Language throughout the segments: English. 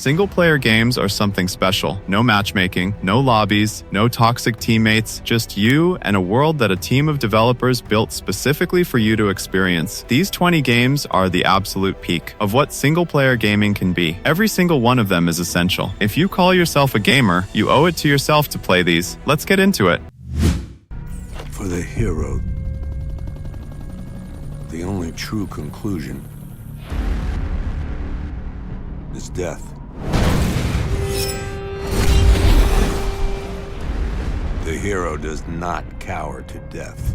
Single-player games are something special. No matchmaking, no lobbies, no toxic teammates, just you and a world that a team of developers built specifically for you to experience. These 20 games are the absolute peak of what single-player gaming can be. Every single one of them is essential. If you call yourself a gamer, you owe it to yourself to play these. Let's get into it. For the hero, the only true conclusion is death. The hero does not cower to death.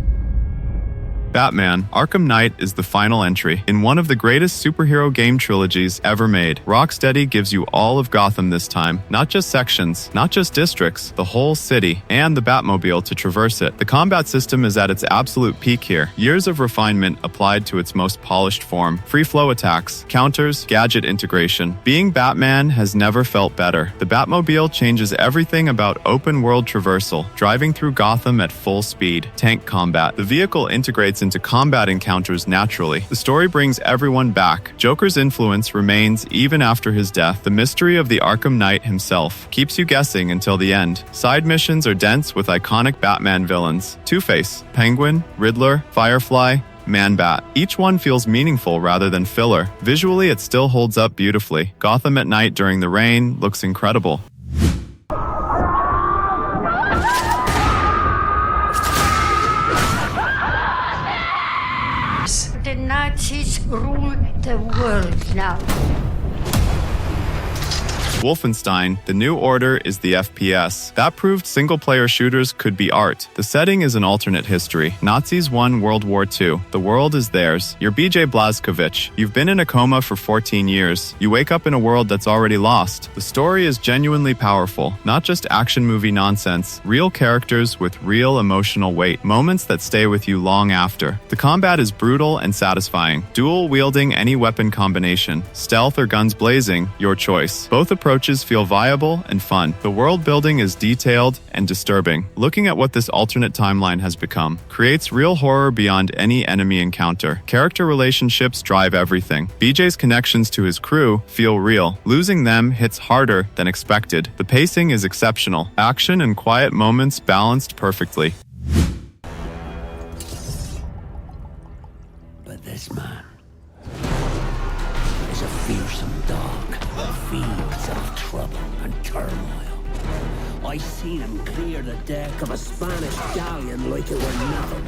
Batman: Arkham Knight is the final entry in one of the greatest superhero game trilogies ever made. Rocksteady gives you all of Gotham this time, not just sections, not just districts, the whole city, and the Batmobile to traverse it. The combat system is at its absolute peak here. Years of refinement applied to its most polished form. Free flow attacks, counters, gadget integration. Being Batman has never felt better. The Batmobile changes everything about open world traversal, driving through Gotham at full speed. Tank combat. The vehicle integrates into combat encounters naturally. The story brings everyone back. Joker's influence remains even after his death. The mystery of the Arkham Knight himself keeps you guessing until the end. Side missions are dense with iconic Batman villains: Two-Face, Penguin, Riddler, Firefly, Man-Bat. Each one feels meaningful rather than filler. Visually, it still holds up beautifully. Gotham at night during the rain looks incredible. The Nazis rule the world now. Wolfenstein: The New Order is the FPS. That proved single-player shooters could be art. The setting is an alternate history. Nazis won World War II. The world is theirs. You're BJ Blazkowicz. You've been in a coma for 14 years. You wake up in a world that's already lost. The story is genuinely powerful. Not just action movie nonsense. Real characters with real emotional weight. Moments that stay with you long after. The combat is brutal and satisfying. Dual-wielding any weapon combination. Stealth or guns blazing, your choice. Both approaches feel viable and fun. The world building is detailed and disturbing. Looking at what this alternate timeline has become creates real horror beyond any enemy encounter. Character relationships drive everything. BJ's connections to his crew feel real. Losing them hits harder than expected. The pacing is exceptional. Action and quiet moments balanced perfectly. But this man is a fearsome dog that feeds off trouble and turmoil. I seen him clear the deck of a Spanish galleon like it were nothing.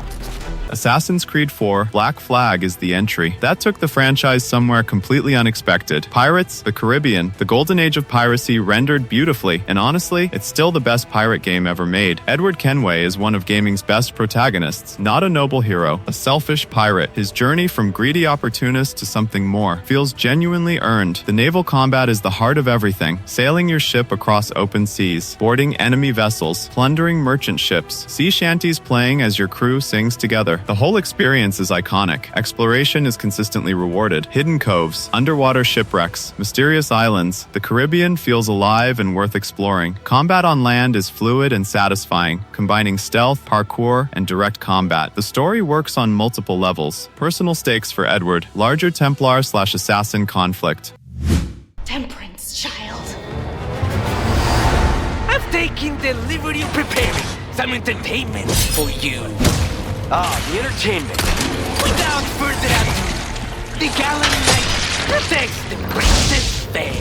Assassin's Creed 4 Black Flag is the entry. That took the franchise somewhere completely unexpected. Pirates, the Caribbean, the golden age of piracy rendered beautifully, and honestly, it's still the best pirate game ever made. Edward Kenway is one of gaming's best protagonists, not a noble hero, a selfish pirate. His journey from greedy opportunist to something more feels genuinely earned. The naval combat is the heart of everything, sailing your ship across open seas, boarding enemy vessels, plundering merchant ships, sea shanties playing as your crew sings together. The whole experience is iconic. Exploration is consistently rewarded. Hidden coves, underwater shipwrecks, mysterious islands. The Caribbean feels alive and worth exploring. Combat on land is fluid and satisfying, combining stealth, parkour, and direct combat. The story works on multiple levels. Personal stakes for Edward, larger Templar/assassin conflict. Temperance, child. I've taken delivery and preparing some entertainment for you. The entertainment. Without further ado, the gallant knight protects the princess fair.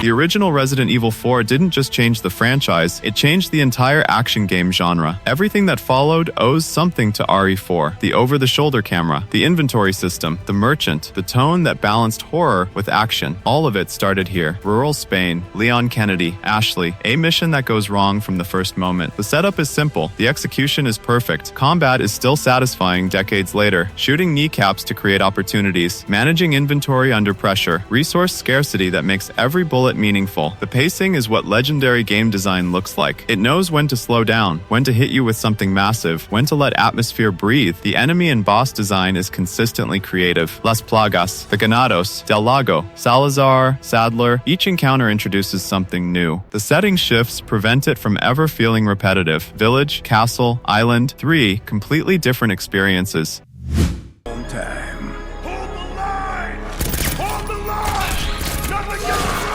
The original Resident Evil 4 didn't just change the franchise, it changed the entire action game genre. Everything that followed owes something to RE4. The over-the-shoulder camera, the inventory system, the merchant, the tone that balanced horror with action. All of it started here. Rural Spain, Leon Kennedy, Ashley, a mission that goes wrong from the first moment. The setup is simple, the execution is perfect. Combat is still satisfying decades later. Shooting kneecaps to create opportunities, managing inventory under pressure, resource scarcity that makes every bullet meaningful. The pacing is what legendary game design looks like. It knows when to slow down, when to hit you with something massive, when to let atmosphere breathe. The enemy and boss design is consistently creative. Las Plagas, the Ganados, Del Lago, Salazar, Sadler, each encounter introduces something new. The setting shifts prevent it from ever feeling repetitive. Village, castle, island, 3 completely different experiences. Time. Hold the line! Hold the line! Nothing gets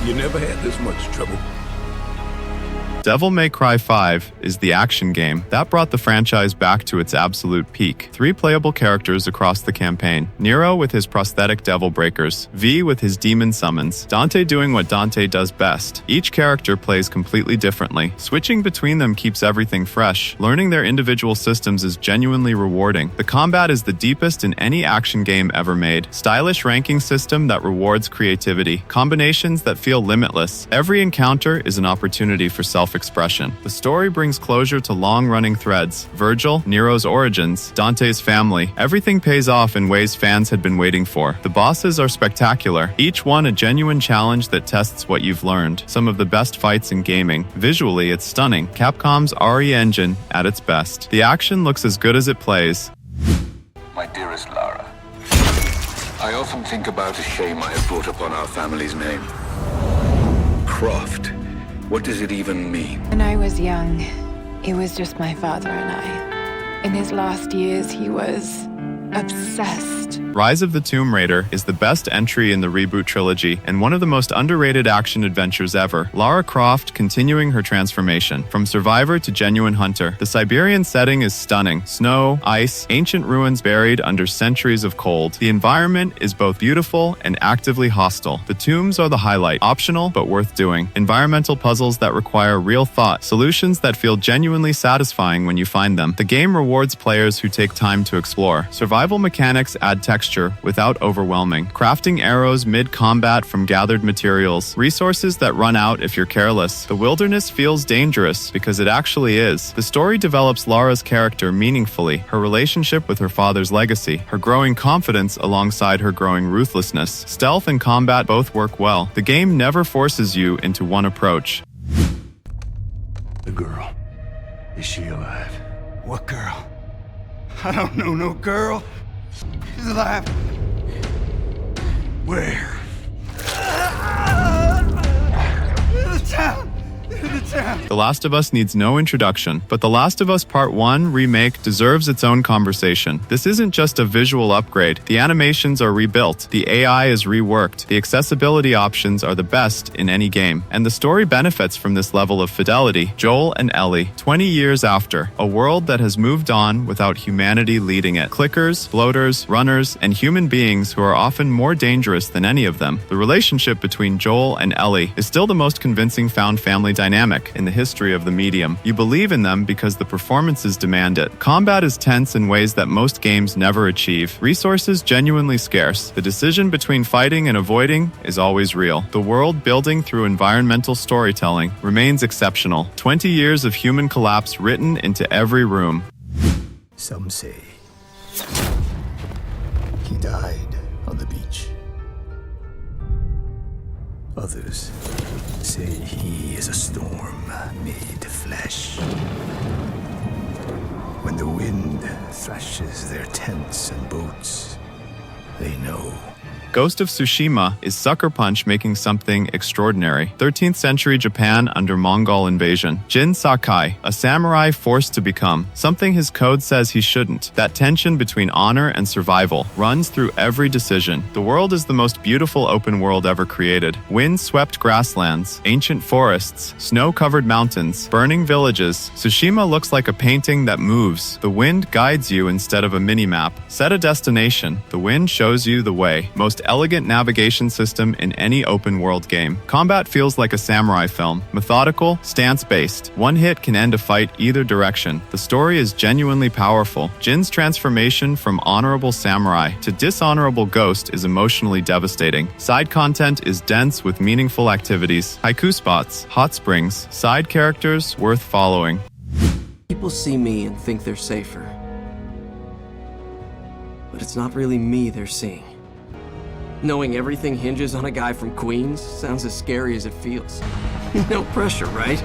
You never had this much trouble. Devil May Cry 5 is the action game that brought the franchise back to its absolute peak. 3 playable characters across the campaign. Nero with his prosthetic devil breakers, V with his demon summons, Dante doing what Dante does best. Each character plays completely differently. Switching between them keeps everything fresh. Learning their individual systems is genuinely rewarding. The combat is the deepest in any action game ever made. Stylish ranking system that rewards creativity. Combinations that feel limitless. Every encounter is an opportunity for self-expression. The story brings closure to long-running threads. Virgil, Nero's origins, Dante's family. Everything pays off in ways fans had been waiting for. The bosses are spectacular, each one a genuine challenge that tests what you've learned. Some of the best fights in gaming. Visually, it's stunning. Capcom's RE engine at its best. The action looks as good as it plays. My dearest Lara, I often think about the shame I have brought upon our family's name. Croft. What does it even mean? When I was young, it was just my father and I. In his last years, he was obsessed. Rise of the Tomb Raider is the best entry in the reboot trilogy and one of the most underrated action adventures ever. Lara Croft continuing her transformation. From survivor to genuine hunter, the Siberian setting is stunning. Snow, ice, ancient ruins buried under centuries of cold. The environment is both beautiful and actively hostile. The tombs are the highlight, optional but worth doing. Environmental puzzles that require real thought, solutions that feel genuinely satisfying when you find them. The game rewards players who take time to explore. Survival mechanics add texture without overwhelming. Crafting arrows mid-combat from gathered materials. Resources that run out if you're careless. The wilderness feels dangerous because it actually is. The story develops Lara's character meaningfully, her relationship with her father's legacy, her growing confidence alongside her growing ruthlessness. Stealth and combat both work well. The game never forces you into one approach. The girl. Is she alive? What girl? I don't know no girl. She's alive. Where? In the town. The Last of Us needs no introduction, but The Last of Us Part 1 remake deserves its own conversation. This isn't just a visual upgrade. The animations are rebuilt, the AI is reworked, the accessibility options are the best in any game, and the story benefits from this level of fidelity. Joel and Ellie, 20 years after, a world that has moved on without humanity leading it. Clickers, bloaters, runners, and human beings who are often more dangerous than any of them. The relationship between Joel and Ellie is still the most convincing found family dynamic in the history of the medium. You believe in them because the performances demand it. Combat is tense in ways that most games never achieve. Resources genuinely scarce. The decision between fighting and avoiding is always real. The world building through environmental storytelling remains exceptional. 20 years of human collapse written into every room. Some say he died on the beach. Others say he is a storm made of flesh. When the wind thrashes their tents and boats, they know. Ghost of Tsushima is Sucker Punch making something extraordinary. 13th century Japan under Mongol invasion. Jin Sakai, a samurai forced to become something his code says he shouldn't. That tension between honor and survival runs through every decision. The world is the most beautiful open world ever created. Wind-swept grasslands, ancient forests, snow-covered mountains, burning villages. Tsushima looks like a painting that moves. The wind guides you instead of a mini-map. Set a destination. The wind shows you the way. Most elegant navigation system in any open world game. Combat feels like a samurai film. Methodical, stance-based. One hit can end a fight either direction. The story is genuinely powerful. Jin's transformation from honorable samurai to dishonorable ghost is emotionally devastating. Side content is dense with meaningful activities. Haiku spots, hot springs, side characters worth following. People see me and think they're safer. But it's not really me they're seeing. Knowing everything hinges on a guy from Queens sounds as scary as it feels. No pressure, right?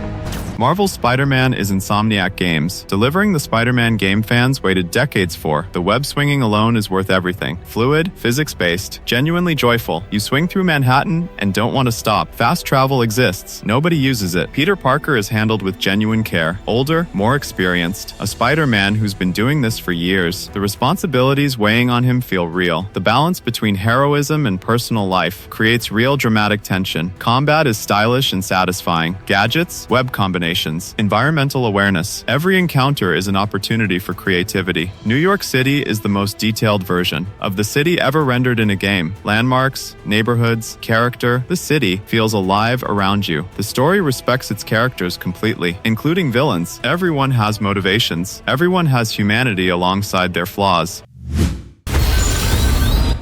Marvel's Spider-Man is Insomniac Games, delivering the Spider-Man game fans waited decades for. The web swinging alone is worth everything. Fluid, physics-based, genuinely joyful. You swing through Manhattan and don't want to stop. Fast travel exists. Nobody uses it. Peter Parker is handled with genuine care. Older, more experienced. A Spider-Man who's been doing this for years. The responsibilities weighing on him feel real. The balance between heroism and personal life, creates real dramatic tension. Combat is stylish and satisfying. Gadgets, web combinations, environmental awareness. Every encounter is an opportunity for creativity. New York City is the most detailed version of the city ever rendered in a game. Landmarks, neighborhoods, character, the city feels alive around you. The story respects its characters completely, including villains. Everyone has motivations. Everyone has humanity alongside their flaws.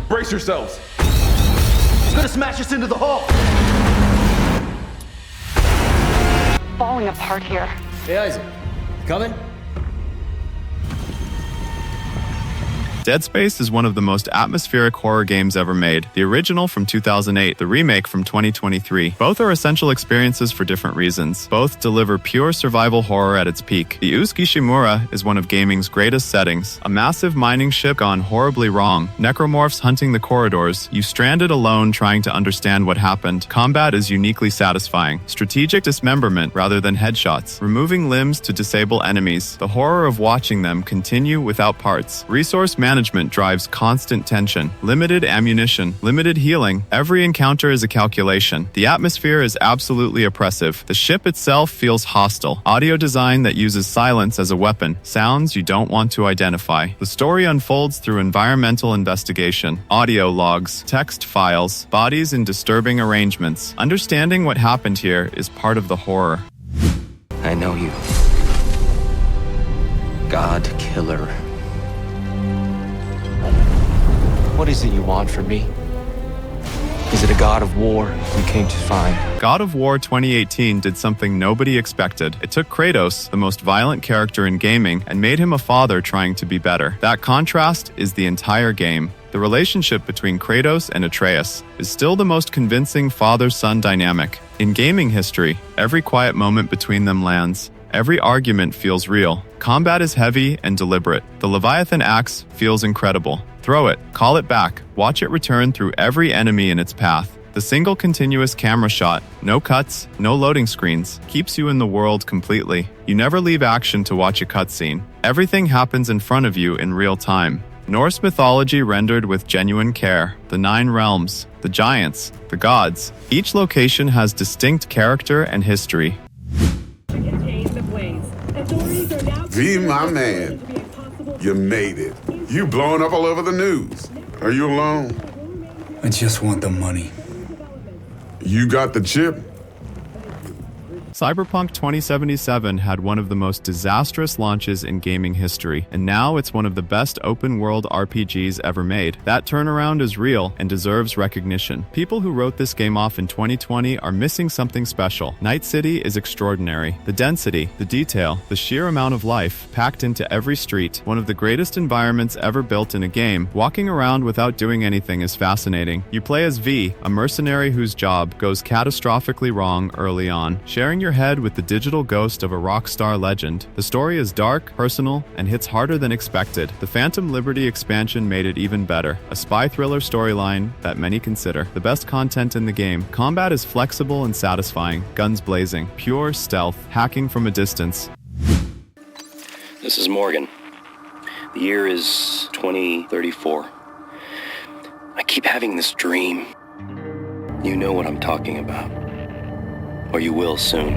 Brace yourselves! He's gonna smash us into the hull! Falling apart here. Hey, Isaac. Coming? Dead Space is one of the most atmospheric horror games ever made. The original from 2008, the remake from 2023. Both are essential experiences for different reasons. Both deliver pure survival horror at its peak. The Uskishimura is one of gaming's greatest settings. A massive mining ship gone horribly wrong. Necromorphs hunting the corridors. You stranded alone trying to understand what happened. Combat is uniquely satisfying. Strategic dismemberment rather than headshots. Removing limbs to disable enemies. The horror of watching them continue without parts. Resource management drives constant tension. Limited ammunition, limited healing. Every encounter is a calculation. The atmosphere is absolutely oppressive. The ship itself feels hostile. Audio design that uses silence as a weapon. Sounds you don't want to identify. The story unfolds through environmental investigation. Audio logs, text files, bodies in disturbing arrangements. Understanding what happened here is part of the horror. I know you. God killer. What is it you want from me? Is it a god of war you came to find? God of War 2018 did something nobody expected. It took Kratos, the most violent character in gaming, and made him a father trying to be better. That contrast is the entire game. The relationship between Kratos and Atreus is still the most convincing father-son dynamic. In gaming history, every quiet moment between them lands. Every argument feels real. Combat is heavy and deliberate. The Leviathan axe feels incredible. Throw it, call it back, watch it return through every enemy in its path. The single continuous camera shot, no cuts, no loading screens, keeps you in the world completely. You never leave action to watch a cutscene. Everything happens in front of you in real time. Norse mythology rendered with genuine care. The 9 realms, the giants, the gods. Each location has distinct character and history. V, my man, you made it. You blowing up all over the news. Are you alone? I just want the money. You got the chip? Cyberpunk 2077 had one of the most disastrous launches in gaming history, and now it's one of the best open-world RPGs ever made. That turnaround is real and deserves recognition. People who wrote this game off in 2020 are missing something special. Night City is extraordinary. The density, the detail, the sheer amount of life packed into every street, one of the greatest environments ever built in a game. Walking around without doing anything is fascinating. You play as V, a mercenary whose job goes catastrophically wrong early on. Sharing your head with the digital ghost of a rock star legend. The story is dark, personal, and hits harder than expected. The Phantom Liberty expansion made it even better. A spy thriller storyline that many consider the best content in the game. Combat is flexible and satisfying. Guns blazing. Pure stealth. Hacking from a distance. This is Morgan. The year is 2034. I keep having this dream. You know what I'm talking about. Or you will soon.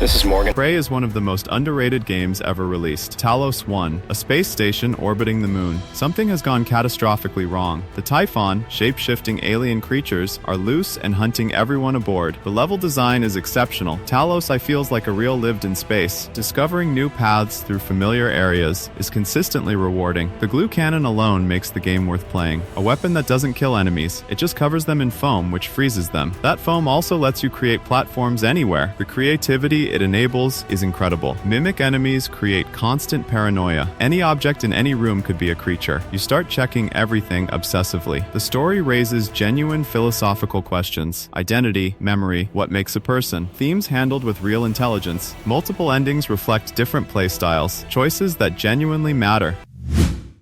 This is Morgan. Prey is one of the most underrated games ever released. Talos 1, a space station orbiting the moon. Something has gone catastrophically wrong. The Typhon, shape-shifting alien creatures, are loose and hunting everyone aboard. The level design is exceptional. Talos feels like a real lived in space. Discovering new paths through familiar areas is consistently rewarding. The glue cannon alone makes the game worth playing. A weapon that doesn't kill enemies. It just covers them in foam, which freezes them. That foam also lets you create platforms anywhere. The creativity it enables is incredible. Mimic enemies create constant paranoia. Any object in any room could be a creature. You start checking everything obsessively. The story raises genuine philosophical questions. Identity, memory, what makes a person. Themes handled with real intelligence. Multiple endings reflect different playstyles. Choices that genuinely matter.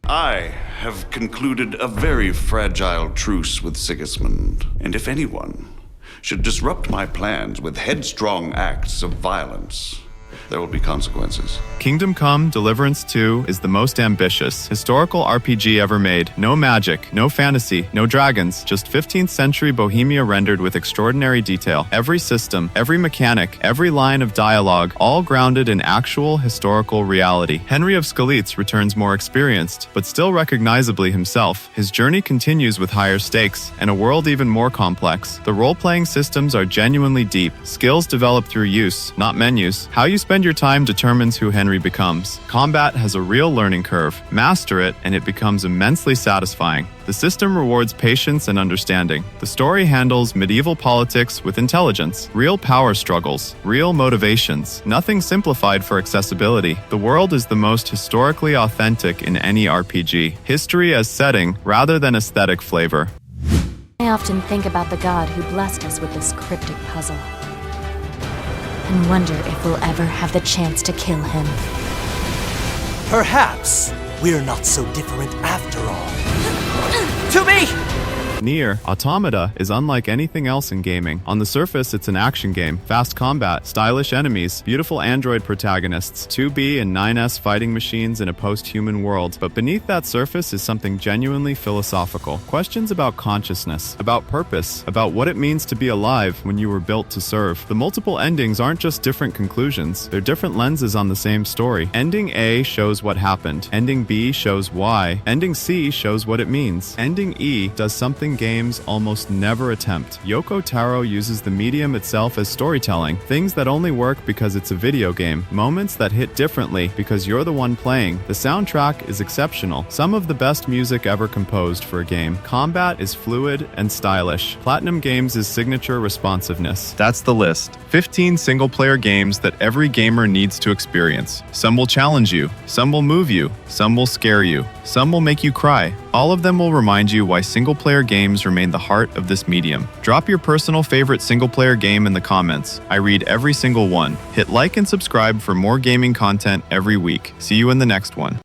I have concluded a very fragile truce with Sigismund, and if anyone should disrupt my plans with headstrong acts of violence, there will be consequences. Kingdom Come: Deliverance 2 is the most ambitious historical RPG ever made. No magic, no fantasy, no dragons, just 15th century Bohemia rendered with extraordinary detail. Every system, every mechanic, every line of dialogue, all grounded in actual historical reality. Henry of Skalitz returns more experienced, but still recognizably himself. His journey continues with higher stakes, and a world even more complex. The role-playing systems are genuinely deep. Skills developed through use, not menus. How you spend your time determines who Henry becomes. Combat has a real learning curve. Master it, and it becomes immensely satisfying. The system rewards patience and understanding. The story handles medieval politics with intelligence, real power struggles, real motivations, nothing simplified for accessibility. The world is the most historically authentic in any RPG. History as setting rather than aesthetic flavor. I often think about the god who blessed us with this cryptic puzzle, and wonder if we'll ever have the chance to kill him. Perhaps we're not so different after all. To me! NieR Automata is unlike anything else in gaming. On the surface, it's an action game. Fast combat, stylish enemies, beautiful android protagonists, 2B and 9S fighting machines in a post-human world. But beneath that surface is something genuinely philosophical. Questions about consciousness, about purpose, about what it means to be alive when you were built to serve. The multiple endings aren't just different conclusions. They're different lenses on the same story. Ending A shows what happened. Ending B shows why. Ending C shows what it means. Ending E does something games almost never attempt. Yoko Taro uses the medium itself as storytelling, things that only work because it's a video game, moments that hit differently because you're the one playing. The soundtrack is exceptional, some of the best music ever composed for a game. Combat is fluid and stylish. Platinum Games' signature responsiveness. That's the list. 15 single-player games that every gamer needs to experience. Some will challenge you, some will move you, some will scare you, some will make you cry. All of them will remind you why single-player games remain the heart of this medium. Drop your personal favorite single-player game in the comments. I read every single one. Hit like and subscribe for more gaming content every week. See you in the next one.